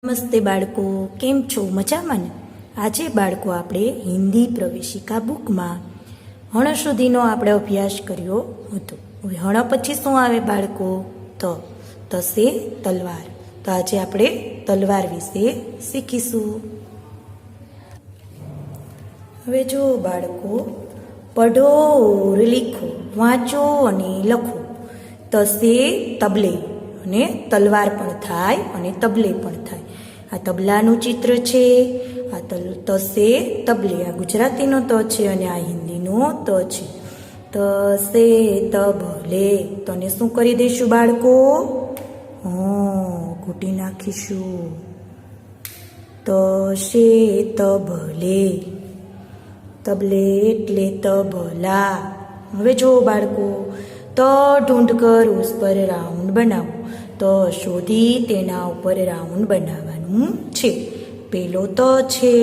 નમસ્તે બાળકો, કેમ છો? મજામાં ને? આજે બાળકો આપણે હિન્દી પ્રવેશિકા બુકમાં હણ સુધીનો આપણે અભ્યાસ કર્યો હતો. હવે હણ પછી શું આવે બાળકો? તસે તલવાર. તો આજે આપણે તલવાર વિશે શીખીશું. હવે જો બાળકો, પઢો ઓર લીખો, વાંચો અને લખો. તસે તબલે, અને તલવાર પણ થાય અને તબલે પણ થાય. આ તબલાનું ચિત્ર છે. આ તસે તબલે, આ ગુજરાતીનો ત છે અને આ હિન્દીનો ત છે. તસે તબલે. તને શું કરી દઈશું બાળકો? ઘૂંટી નાખીશું. તસે તબલે. તબલે એટલે તબલા. હવે જો બાળકો, તો ઢૂંઢ કર ઉસ પર રાઉન્ડ બનાવો. તો શોધી તેના ઉપર રાઉન્ડ બનાવવાનું છે. પેલો ત છે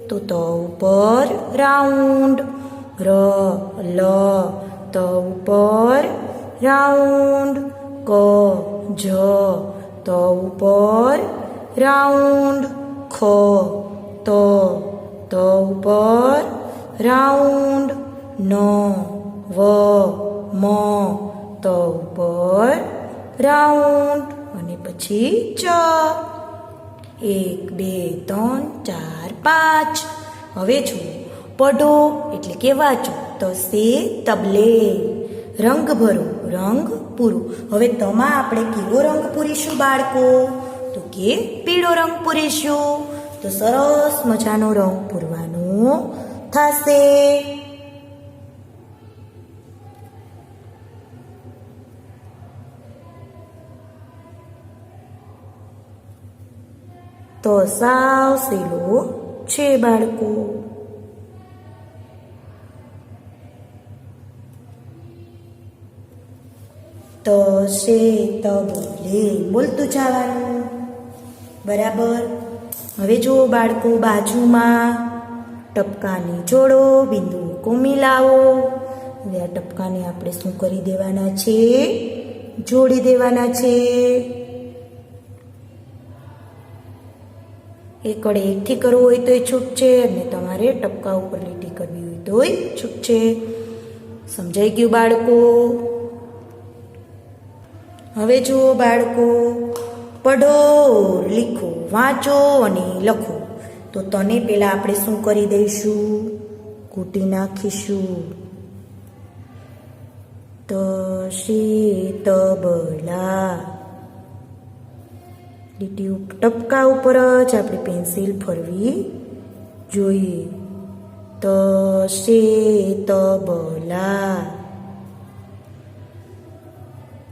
તો ત ઉપર રાઉન્ડ. લ ત ઉપર રાઉન્ડ. ક જ ત ઉપર રાઉન્ડ. ખ ત ઉપર રાઉન્ડ. ન વ મ ત ઉપર રાઉન્ડ. અને પછી ચ. 1 2 3 4 5. હવે જુઓ, પઢો એટલે કે વાંચો. તસે તબલે. રંગ ભરો, રંગ પૂરો. હવે તમા આપણે કેવો રંગ પૂરીશું બાળકો? તો કે પીળો રંગ પૂરીશું. તો સરસ મજાનો રંગ પૂરવાનો થશે. તો સાવ સહેલો છે બાળકો. તસે તબલે બોલતું જવાનું. બરાબર. હવે જુઓ બાળકો, બાજુમાં ટપકાની જોડો, બિંદુ કોમી લાવો. હવે આ ટપકાને આપણે શું કરી દેવાના છે? જોડી દેવાના છે. એક વડે એકથી કરવું હોય તોય છૂટ છે, અને તમારે ટપકા ઉપર લીટી કરવી હોય તોય છૂટ છે. સમજાઈ ગયું બાળકો? હવે જુઓ બાળકો, પઢો લીખો, વાંચો અને લખો. તો તને પેલા આપણે શું કરી દઈશું? ઘૂંટી નાખીશું. તસે તબલા. લીટી ટપકા ઉપર જ આપણી પેન્સિલ ફરવી જોઈએ. તસે તબલા.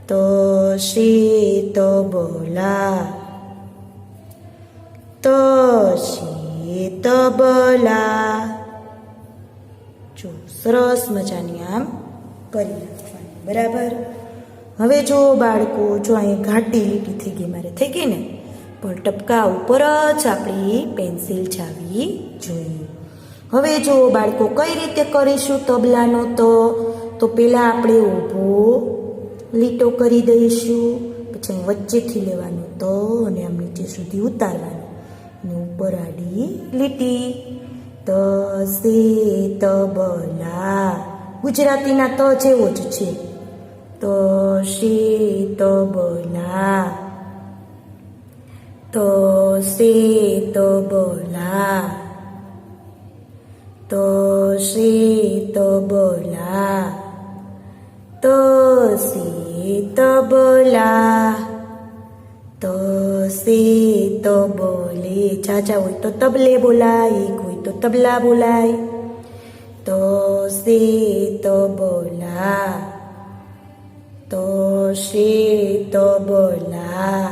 તસે તબલા. તસે તબલા. જો સરસ મજાની આમ કરી નાખવાની. બરાબર. હવે જો બાળકો, જો અહીં ઘાટી લીટી થઈ ગઈ, મારે થઈ ગઈ ને, પણ ટપકા ઉપર જ આપણી પેન્સિલ જાવી જોઈએ. હવે જો બાળકો, કઈ રીતે કરીશું તબલાનો તો પહેલાં આપણે ઊભો લીટો કરી દઈશું. પછી વચ્ચેથી લેવાનો તો અને આમ નીચે સુધી ઉતારવાનો, અને ઉપર આડી લીટી. તસે તબલા. ગુજરાતીના ત જેવો જ છે. તસે તબલા. તસે તબલા. તસે તબલા. તસે તબલા. તસે તબલે. ચાચા હોય તો તબલે બોલાય, એક હોય તો તબલા બોલાય. તસે તબલા. તસે તબલા.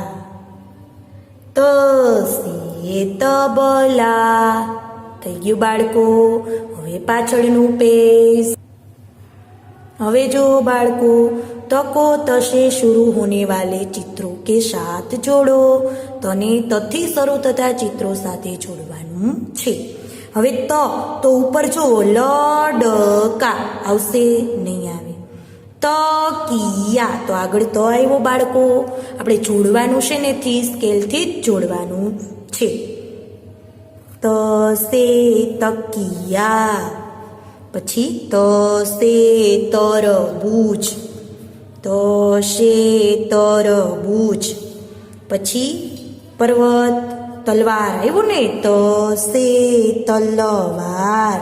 તસે તબલા. થઈ ગયું બાળકો? હવે પાછળનું પેજ. હવે જો બાળકો, તકો તશે शुरू होने वाले चित्रों के साथ जोड़ो. તને તથી શરૂ થતા ચિત્રો સાથે જોડવાનું છે. હવે તો ઉપર જો લ ડ કા આવશે નહીં આવે. તકિયા. તો આગળ તો આવ્યો બાળકો. આપણે જોડવાનું છે ને થી સ્કેલથી જ જોડવાનું છે. ત સે તકિયા. પછી ત સે તરબૂચ. ત સે તરબૂચ. પછી પર્વત તલવાર આવ્યું ને. ત સે તલવાર.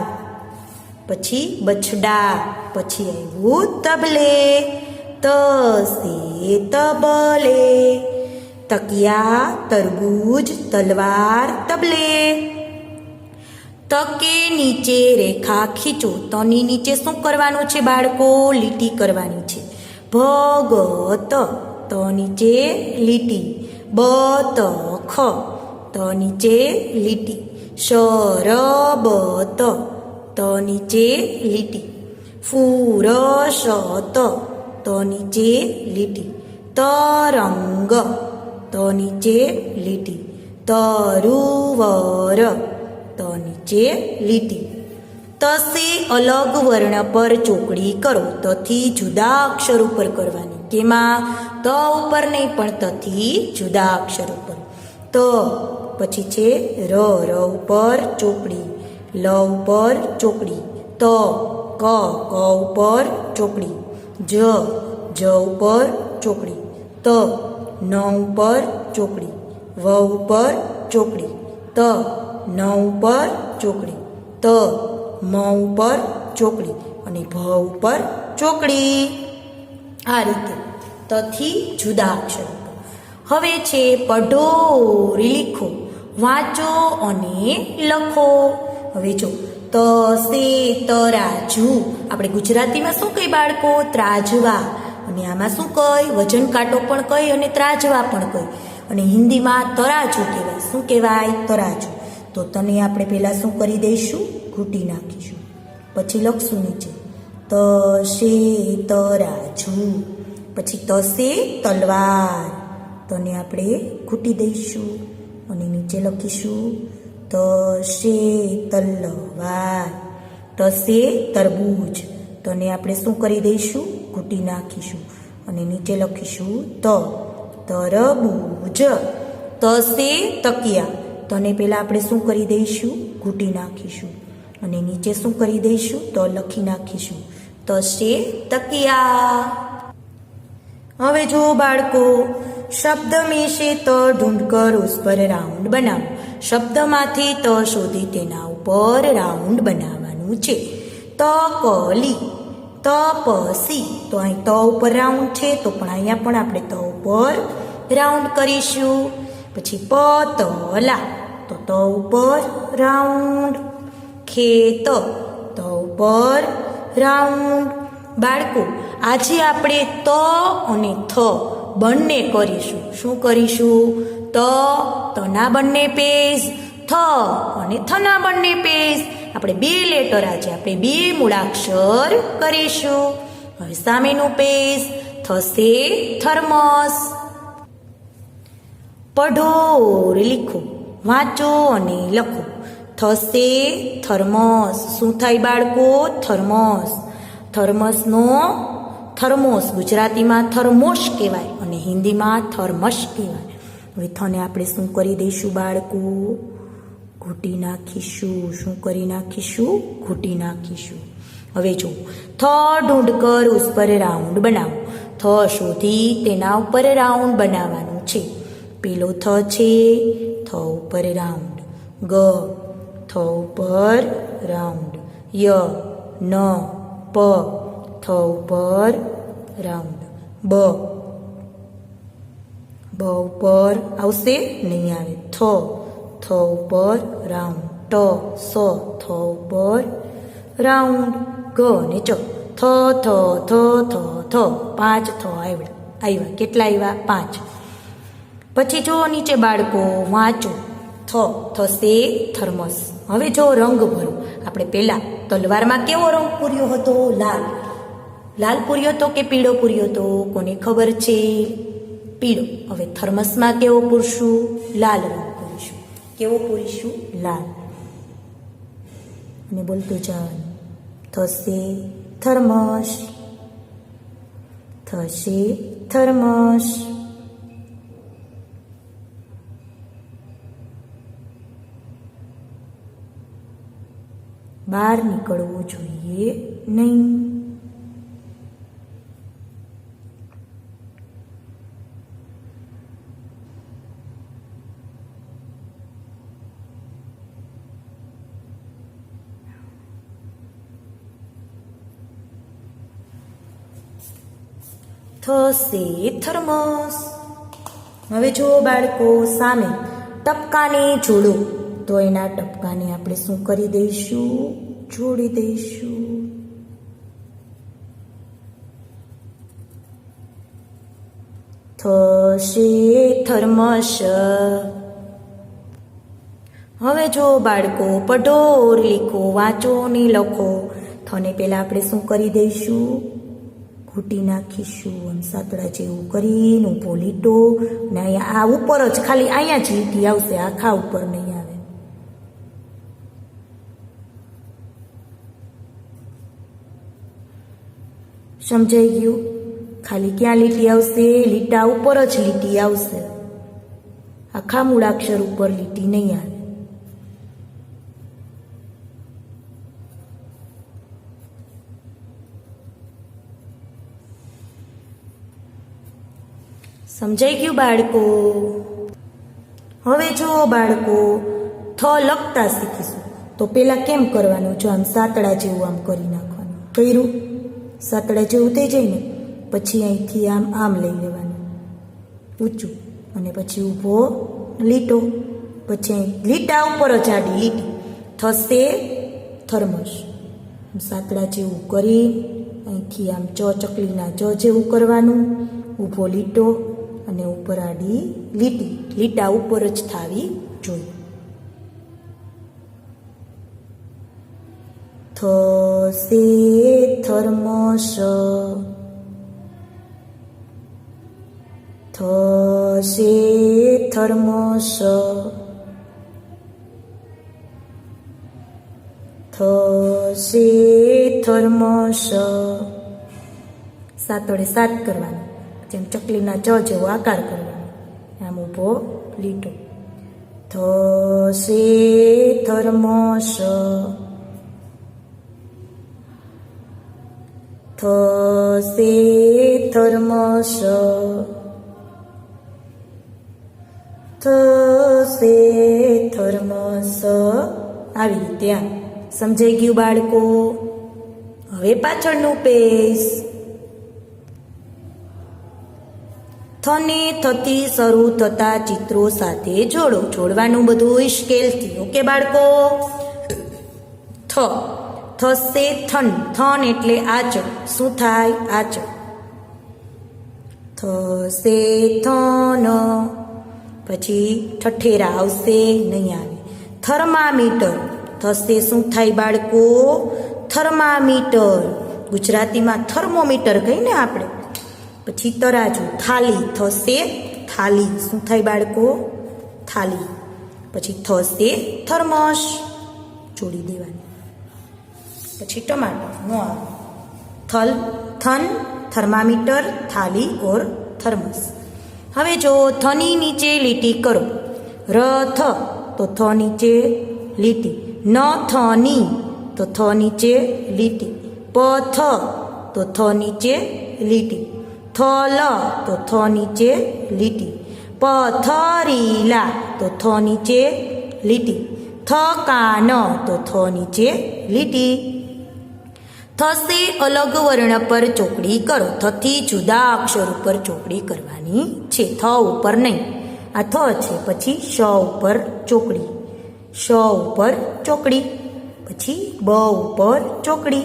પછી બછડા. પછી આવ્યું તબલે. ત સે તબલે. તકિયા, તરબૂજ, તલવાર, તબલે. તકે નીચે રેખા ખીચો. તની નીચે શું કરવાનું છે બાળકો? લીટી કરવાની છે. ભગત. ત નીચે લીટી. બતખ. ત નીચે લીટી. શરબત. ત નીચે લીટી. ફુરસત. ત નીચે લીટી. તરંગ. ત નીચે લીટી. તરુવર. ત નીચે લીટી. તસે અલગ વર્ણ પર ચોકડી કરો. તથી જુદા અક્ષર ઉપર કરવાની. કેમાં? ત ઉપર નહીં, પણ તથી જુદા અક્ષર ઉપર. ત પછી છે ર. ર ઉપર ચોકડી. લ ઉપર ચોકડી. ત ક. ક ઉપર ચોકડી. જ. જ ઉપર ચોકડી. ત ન ઉપર ચોકડી. વ ઉપર ચોકડી. ત ન ઉપર ચોકડી. ત મ ઉપર ચોકડી. અને ભ ઉપર ચોકડી. આ રીતે તથી જુદા અક્ષર. હવે છે પઢો લીખો. વાંચો અને લખો. હવે જો ત સે તરાજુ. આપણે ગુજરાતીમાં શું કહી બાળકો? ત્રાજવા. અને આમાં શું કહી? વજન કાંટો પણ કહી અને ત્રાજવા પણ કહી. અને હિન્દીમાં તરાજુ કહેવાય. શું કહેવાય? તરાજુ. તો તને આપણે પહેલાં શું કરી દઈશું? ઘૂંટી નાખીશું. પછી લખશું નીચે ત સે તરાજુ. પછી ત સે તલવાર. તને આપણે ઘૂંટી દઈશું અને નીચે લખીશું ત સે તલવાર. ત સે તરબૂચ. તને આપણે શું કરી દઈશું? ઘૂંટી નાખીશું અને નીચે લખીશું ત તરબૂજ. ત સે તકિયા. તને પહેલાં આપણે શું કરી દઈશું? ઘૂંટી નાખીશું અને નીચે શું કરી દઈશું? તો લખી નાખીશું ત સે તકિયા. હવે જો બાળકો શબ્દ में से त ढूंढ कर उस पर राउंड बनाવો. શબ્દમાંથી ત શોધી તેના ઉપર રાઉન્ડ બનાવવાનું છે. તકલી. તપસી. તો અહીં ત ઉપર રાઉન્ડ છે, તો પણ અહીંયા પણ આપણે ત ઉપર રાઉન્ડ કરીશું. પછી પતલા. તો ત ઉપર રાઉન્ડ. ખેત. ત ઉપર રાઉન્ડ. બાળકો આજે આપણે ત અને થ બંને કરીશું. શું કરીશું? તના બંને પેજ, થ અને થના બંને પેજ. આપણે બે લેટર આજે આપણે બે મૂળાક્ષર કરીશું. હવે સામેનું પેજ થશે થર્મસ. પઢો લીખો. વાંચો અને લખો. થશે થર્મસ. શું થાય બાળકો? થર્મસ. થર્મસનો થર્મોસ ગુજરાતીમાં થર્મોસ કહેવાય અને હિન્દીમાં થર્મસ કહેવાય. હવે થને આપણે શું કરી દઈશું બાળકો? ઘૂંટી નાખીશું. શું કરી નાખીશું? ઘૂંટી નાખીશું. હવે જો થ ઢૂંઢ કર ઉસ પર રાઉન્ડ બનાવો. થ શોધી તેના ઉપર રાઉન્ડ બનાવવાનું છે. પેલો થ છે, થ ઉપર રાઉન્ડ. ગ. થ ઉપર રાઉન્ડ. ય. ન. પ. થ ઉપર રાઉન્ડ. બ. બ ઉપર આવશે? નહીં આવે. થ. થ ઉપર રાઉન્ડ. ટ. સ. થ ઉપર રાઉન્ડ. ગ ને ચ. થ થ થ થ થ. 5 થ આવ્યા. કેટલા આવ્યા? 5. પછી જો નીચે બાળકો વાંચો. થ થશે થર્મસ. હવે જો રંગ ભરો. આપણે પહેલા તલવારમાં કેવો રંગ પૂર્યો હતો? લાલ. લાલ પૂર્યો હતો કે પીળો પૂર્યો હતો? કોને ખબર છે? પીળો. હવે થર્મસમાં કેવો પૂરશું? લાલ રંગ પૂરીશું. કેવો પૂરીશું? લાલ. અને બોલતું જવાનું થશે થર્મસ. થશે થર્મસ. બહાર નીકળવું જોઈએ નહીં. થશે થર્મસ. હવે જો બાળકો સામે ટપકાને જોડો તો એના ટપકાને આપણે શું કરી દઈશું? જોડી દઈશું. થશે થર્મસ. હવે જો બાળકો પઢો ઓર લીખો, વાંચો ને લખો. થને પહેલા આપણે શું કરી દઈશું? ઘૂંટી નાખીશું. આમ સાતડા જેવું કરીને ઊભો લીટો, ને અહીંયા આ ઉપર જ ખાલી અહીંયા જ લીટી આવશે, આખા ઉપર નહીં આવે. સમજાઈ ગયું? ખાલી ક્યાં લીટી આવશે? લીટા ઉપર જ લીટી આવશે, આખા મૂળાક્ષર ઉપર લીટી નહીં આવે. સમજાઈ ગયું બાળકો? હવે જો બાળકો થ લખતા શીખીશું તો પેલા કેમ કરવાનું? જો આમ સાતડા જેવું આમ કરી નાખવાનું. કર્યું? સાતડા જેવું થઈ જાય ને પછી અહીંથી આમ આમ લઈ લેવાનું ઊંચું, અને પછી ઊભો લીટો, પછી લીટા ઉપર જ આડી લીટી. થશે થર્મસ. સાતડા જેવું કરી અહીંથી આમ ચકલીના ચ જેવું કરવાનું, ઊભો લીટો અને ઉપર આડી લીટી. લીટા ઉપર જ થાવી જોઈએ. થશે થર્મસ. થશે થર્મસ. થશે થર્મસ. સાતોડે સાત કરવાનું, જેમ ચકલીના ચ જેવો આકાર કરવાનો, આમ ઊભો લીટો. થશે થર્મસ. થશે થર્મસ. થશે થર્મસ. આવી રીતે આમ. સમજાઈ ગયું બાળકો? હવે પાછળનું પેજ. થને થતી શરૂ થતા ચિત્રો સાથે જોડો. જોડવાનું બધું સ્કેલથી. ઓકે બાળકો? થ થશે થન. થન એટલે આચળ. શું થાય? આચળ. થશે થન. પછી ઠઠેરા આવશે નહીં આવે. થર્મામીટર. થશે શું થાય બાળકો? થર્મામીટર. ગુજરાતીમાં થર્મોમીટર કહીને આપણે. પછી તરાજુ. થાળી. થશે થાળી. શું થાય બાળકો? થાળી. પછી થશે થર્મસ. જોડી દેવાની. પછી ટમાટર નો આવે. થલ થન થર્મામીટર થાળી ઓર થર્મસ. હવે જો થની નીચે લીટી કરો. ર થ તો થ નીચે લીટી. ન થની તો થ નીચે લીટી. પ થ તો થ નીચે લીટી. થ લ તો થ નીચે લીટી. પ થરીલા તો થ નીચે લીટી. થ કાન તો થ નીચે લીટી. થશે અલગ વર્ણ પર ચોકડી કરો. થથી જુદા અક્ષર ઉપર ચોકડી કરવાની છે, થ ઉપર નહીં. આ થ છે, પછી શ ઉપર ચોકડી. શ ઉપર ચોકડી. પછી બ ઉપર ચોકડી.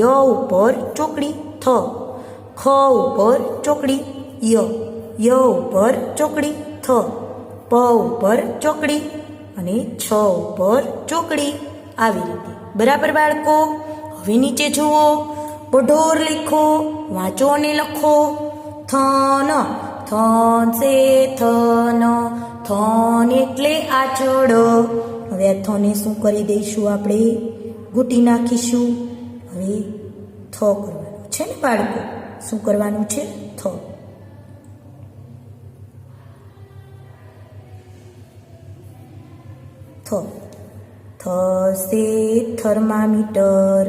ય ઉપર ચોકડી. થ ખ ઉપર ચોકડી. ય ઉપર ચોકડી. થ પ ઉપર ચોકડી અને છ ઉપર ચોકડી. આવી રીતે. બરાબર બાળકો? હવે નીચે જુઓ. પઢોર લીખો, વાંચો અને લખો. થન. થન સે થન. થન એટલે આચળ. હવે આ થને શું કરી દઈશું આપણે? ઘૂંટી નાખીશું. હવે થ કરવાનું છે ને બાળકો? શું કરવાનું છે? થ. થ. થ સે થર્મામીટર.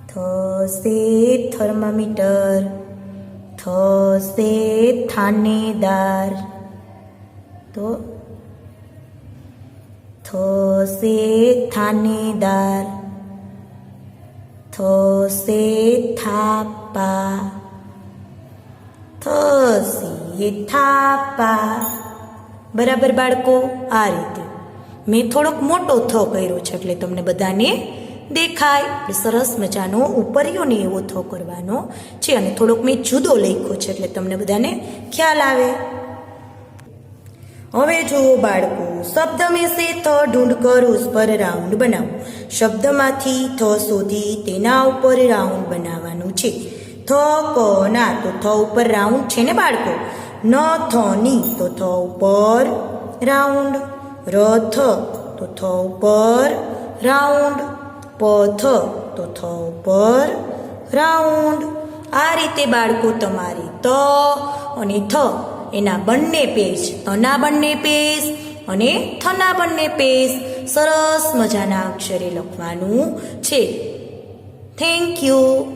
થ સે થર્મામીટર. થ સે થાનેદાર. તો થ સે થાનેદાર. થ સે થાપા. થ સે થાપા. બરાબર બાળકો? આ રીતે મેં થોડોક મોટો થ કર્યો છે એટલે તમને બધાને દેખાય. એટલે સરસ મજાનો ઉપરિયોને એવો થ કરવાનો છે અને થોડોક મેં જુદો લખ્યો છે એટલે તમને બધાને ખ્યાલ આવે. હવે જુઓ બાળકો, શબ્દ મેં સે થ ઢૂંઢ કર ઉસ પર રાઉન્ડ બનાવો. શબ્દમાંથી થ શોધી તેના ઉપર રાઉન્ડ બનાવવાનું છે. થ ક ના તો થ ઉપર રાઉન્ડ છે ને બાળકો. ન થ ની તો થ ઉપર રાઉન્ડ. ર થ તો થ ઉપર રાઉન્ડ. પ થ તો થ ઉપર રાઉન્ડ. આ રીતે બાળકો તમારે ત અને થ એના બંને પેજ, તના બંને પેજ અને થના બંને પેજ સરસ મજાના અક્ષરે લખવાનું છે. Thank you.